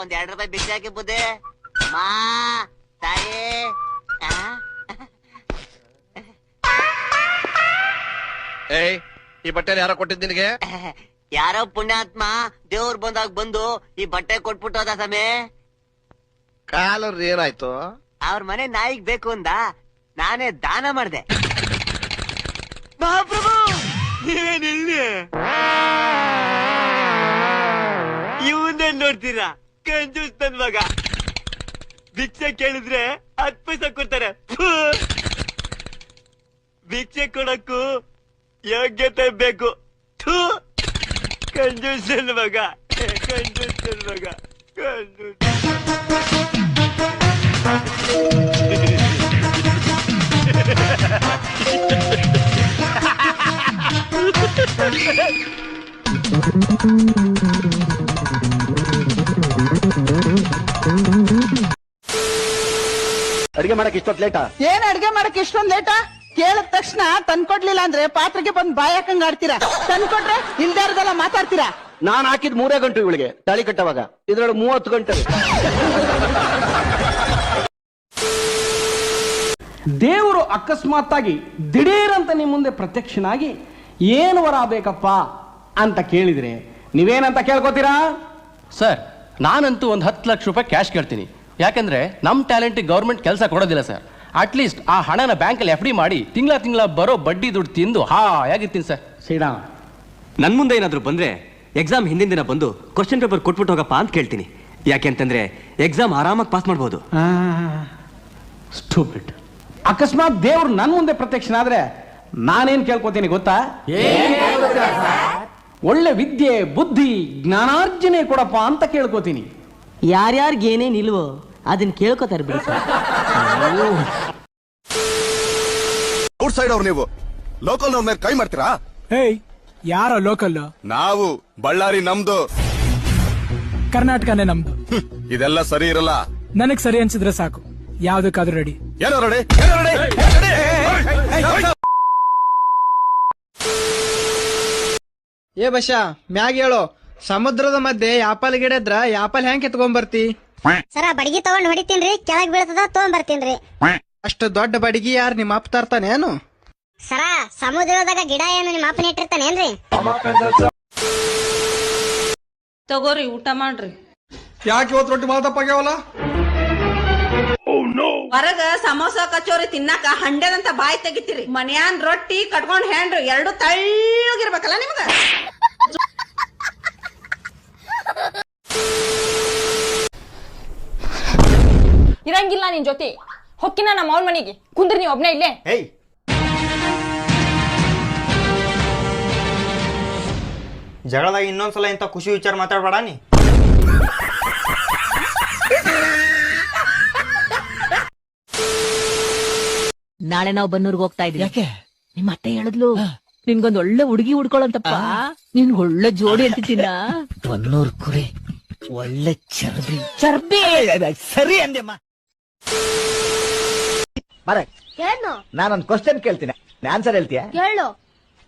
ಒಂದ್ 2 ರೂಪಾಯಿ ಭಿಕ್ಷೆ ಹಾಕಿ ಬುದ್ಧಿ. ಮಾ ತಾಯಿ ಏಯ್, ಈ ಬಟ್ಟೆ ಯಾರೋ ಕೊಟ್ಟಿದ್ ನಿನಗೆ? ಯಾರೋ ಪುಣ್ಯಾತ್ಮ ದೇವ್ರ ಬಂದಾಗ ಬಂದು ಈ ಬಟ್ಟೆ ಕೊಟ್ಬಿಟ್ಟೋದ ಸಮೇ. ಕಾಲರ್ ಏನಾಯ್ತು? ಅವ್ರ ಮನೆ ನಾಯಿಗ್ ಬೇಕು ಅಂದ, ನಾನೇ ದಾನ ಮಾಡ್ದೆ. ಮಹಾಪ್ರಭು ನೀವೇನಿಲ್ಲ, ಇವನ್ನೇ ನೋಡ್ತೀರಾ? ಕಂಜೂಸ್ ನನ್ ಮಗ. ಭಿಕ್ಷೆ ಕೇಳಿದ್ರೆ 10 ಪೈಸೆ ಕೊಡ್ತಾರೆ. ಭಿಕ್ಷೆ ಕೊಡಕ್ಕೂ ಯೋಗ್ಯತೆ ಬೇಕು. ಕಂಜೂಸ್ ನನ್ ಮಗ, ಕಂಜೂಸ್ ನನ್ ಮಗ, ಕಂಜೂಸ್. ಅಡಿಗೆ ಮಾಡಕ್ ಇಷ್ಟೊತ್ತು ಲೇಟಾ? ಏನ್ ಅಡಿಗೆ ಮಾಡಕ್ ಇಷ್ಟೊಂದ್ ಲೇಟಾ? ಕೇಳಿದ ತಕ್ಷಣ ತಂದ್ಕೊಡ್ಲಿಲ್ಲ ಅಂದ್ರೆ ಪಾತ್ರೆಗೆ ಬಂದ್ ಬಾಯಾಕಂಗ್ ಆಡ್ತೀರಾ, ತಂದ್ಕೊಟ್ರೆ ಇಲ್ದೇ ಇರೋದೆಲ್ಲ ಮಾತಾಡ್ತೀರಾ. ನಾನ್ ಹಾಕಿದ್ 3 ಗಂಟೆ ಇವಳಿಗೆ ತಾಳಿ ಕಟ್ಟವಾಗ, ಇದ್ರೊಳಗೆ 30 ಗಂಟೆ. ದೇವರು ಅಕಸ್ಮಾತ್ತಾಗಿ ದಿಢೀರಂತ ನಿಮ್ಮ ಮುಂದೆ ಪ್ರತ್ಯಕ್ಷನಾಗಿ ಏನು ವರ ಬೇಕಪ್ಪ ಅಂತ ಕೇಳಿದ್ರೆ ನೀವೇನಂತ ಕೇಳ್ಕೊತೀರಾ? ಸರ್, ನಾನಂತೂ ಒಂದು 10 ಲಕ್ಷ ರೂಪಾಯಿ ಕ್ಯಾಶ್ ಕೇಳ್ತೀನಿ. ಯಾಕಂದ್ರೆ ನಮ್ಮ ಟ್ಯಾಲೆಂಟ್ ಗೌರ್ಮೆಂಟ್ ಕೆಲಸ ಕೊಡೋದಿಲ್ಲ ಸರ್. ಅಟ್ಲೀಸ್ಟ್ ಆ ಹಣನ ಬ್ಯಾಂಕಲ್ಲಿ FD ಮಾಡಿ ತಿಂಗಳ ಬರೋ ಬಡ್ಡಿ ದುಡ್ಡು ತಿಂದು ಹಾಯಾಗಿರ್ತೀನಿ ಸರ್. ಶ್ರೀರಾಮ್, ನನ್ ಮುಂದೆ ಏನಾದ್ರು ಬಂದ್ರೆ ಎಕ್ಸಾಮ್ ಹಿಂದಿನ ದಿನ ಬಂದು ಕ್ವಶನ್ ಪೇಪರ್ ಕೊಟ್ಬಿಟ್ಟು ಹೋಗಪ್ಪ ಅಂತ ಕೇಳ್ತೀನಿ. ಯಾಕೆಂತಂದ್ರೆ ಎಕ್ಸಾಮ್ ಆರಾಮಾಗಿ ಪಾಸ್ ಮಾಡ್ಬೋದು. ಸ್ಟೂಪಿಡ್. ಅಕಸ್ಮಾತ್ ದೇವ್ರು ನನ್ನ ಮುಂದೆ ಪ್ರತ್ಯಕ್ಷನಾದ್ರೆ ನಾನೇನ್ ಕೇಳ್ಕೊತೀನಿ ಗೊತ್ತಾ? ಒಳ್ಳೆ ವಿದ್ಯೆ, ಬುದ್ಧಿ, ಜ್ಞಾನಾರ್ಜನೆ ಕೊಡಪ್ಪ ಅಂತ ಕೇಳ್ಕೊತೀನಿ. ಯಾರ್ಯಾರಿಗೆ ಏನೇನ್ ಇಲ್ವೋ ಅದನ್ನ ಕೇಳ್ಕೊತಾರೆ ಬಿಡಿ. ಔಟ್ ಸೈಡ್ ಅವ್ರು ನೀವು, ಲೋಕಲ್ ಅವ್ರ ಮೇಲೆ ಕೈ ಮಾಡ್ತೀರಾ? ಹೇಯ್, ಯಾರೋ ಲೋಕಲ್? ನಾವು ಬಳ್ಳಾರಿ ನಮ್ದು, ಕರ್ನಾಟಕನೇ ನಮ್ದು. ಇದೆಲ್ಲ ಸರಿ ಇರಲ್ಲ. ನನಗ್ ಸರಿ ಅನ್ಸಿದ್ರೆ ಸಾಕು, ಯಾವ್ದಕ್ಕಾದ್ರೂ ರೆಡಿ. ಏನೋ ರೆಡಿ. ಏ ಬಶ, ಮ್ಯಾಗ ಹೇಳೋ, ಸಮುದ್ರದ ಮಧ್ಯೆ ಯಾಪಲ್ ಗಿಡ ಇದ್ರ ಯಾಪಲ್ ಹೆಂಗ್ ಕಿತ್ಕೊಂಡ್ ಬರ್ತಿ? ಸರ ಬಡಗಿ ತಗೊಂಡ್ ಹೊಡಿತೀನ್ರಿ, ಕೆಳಗ್ ಬೀಳ್ತದ ತಗೊಂಡ್ ಬರ್ತೀನ್ರಿ. ಅಷ್ಟು ದೊಡ್ಡ ಬಡಗಿ ಯಾರು ನಿಮ್ಮ ಅಪ್ಪ ತರ್ತಾನೇನು? ಸರ ಸಮುದ್ರದಾಗ ಗಿಡ ಏನು ನಿಮ್ಮ ಅಪ್ಪನ ಇಟ್ಟಿರ್ತಾನೇನ್ರಿ? ತಗೋರಿ, ಊಟ ಮಾಡ್ರಿ. ಯಾಕೆ ಇವತ್ತು ರೊಟ್ಟಿ ಮಾಲ್ ತಪ್ಪಾಗ್ಯಾವಲ್ಲ? ಹೊರಗ ಸಮೋಸ ಕಚೋರಿ ತಿನ್ನಾಕ ಹಂಡೆದಂತ ಬಾಯಿ ತೆಗಿತೀರಿ, ಮನ್ಯಾನ್ ರೊಟ್ಟಿ ಕಟ್ಕೊಂಡ್ ಹ್ಯಾಂಡ್ರು 2 ತಳ್ಳಗಿರ್ಬೇಕಲ್ಲ ನಿಮ್ಗ. ಇರಂಗಿಲ್ಲ ನಿನ್ ಜೊತೆ, ಹೊಕ್ಕಿನ ನಮ್ಮ ಅವ್ನ ಮನೆಗೆ ಕುಂದ್ರಿ, ನೀವ್ ಒಬ್ನೇ ಇಲ್ಲೇ. ಜಗಳದಾಗ ಇನ್ನೊಂದ್ಸಲ ಇಂತ ಖುಷಿ ವಿಚಾರ ಮಾತಾಡ್ಬೇಡ ನೀ. ನಾಳೆ ನಾವು ಬನ್ನೂರ್ಗೆ ಹೋಗ್ತಾ ಇದೀವಿ. ಯಾಕೆ? ನಿಮ್ಮ ಅತ್ತೆ ಹೇಳಿದ್ಲು ನಿನ್ಗೊಂದ್ ಒಳ್ಳೆ ಹುಡುಗಿ ಹುಡ್ಕೊಳಂತಪ್ಪ, ನಿನ್ ಒಳ್ಳೆ ಜೋಡಿ ಅಂತಿದ್ದೀನ. ಬನ್ನೂರ್ ಕುರಿ ಒಳ್ಳೆ ಚರ್ಬಿ ಚರ್ಬಿ ಸರಿ ಅಂದೆಮ್ಮ. ನಾನೊಂದ್ ಕ್ವಶನ್ ಕೇಳ್ತೀನಿ, ಆನ್ಸರ್ ಹೇಳ್ತೀಯ? ಹೇಳು.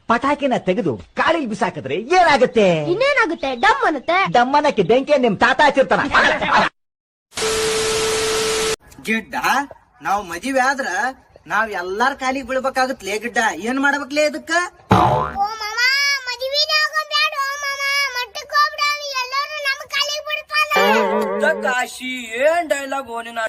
ಪಟಾಕಿನ ತೆಗೆದು ಗಾಳಿಲಿ ಬಿಸಾಕಿದ್ರೆ ಏನಾಗುತ್ತೆ? ಇನ್ನೇನಾಗುತ್ತೆ? ಡಮ್ ಅನ್ನತ್ತೆ. ಡಮ್ಮನಕ್ಕೆ ಬೆಂಕಿ ನಿಮ್ ತಾತ ಹಚ್ಚಿರ್ತಾನ. ಗಿಡ್ಡ, ನಾವ್ ಮದುವೆ ಆದ್ರ ನಾವ್ ಎಲ್ಲಾರ ಕಾಲಿಗೆ ಬೀಳ್ಬೇಕಾಗತ್ಲೇ ಗಿಡ್ಡ. ಏನ್ ಮಾಡ್ಬೇಕ್ಲೇ ಇದಕ್ಕ? ಕಾಶಿ ಏನ್ ಡೈಲಾಗ್ ಓ ನಿನ್ನ.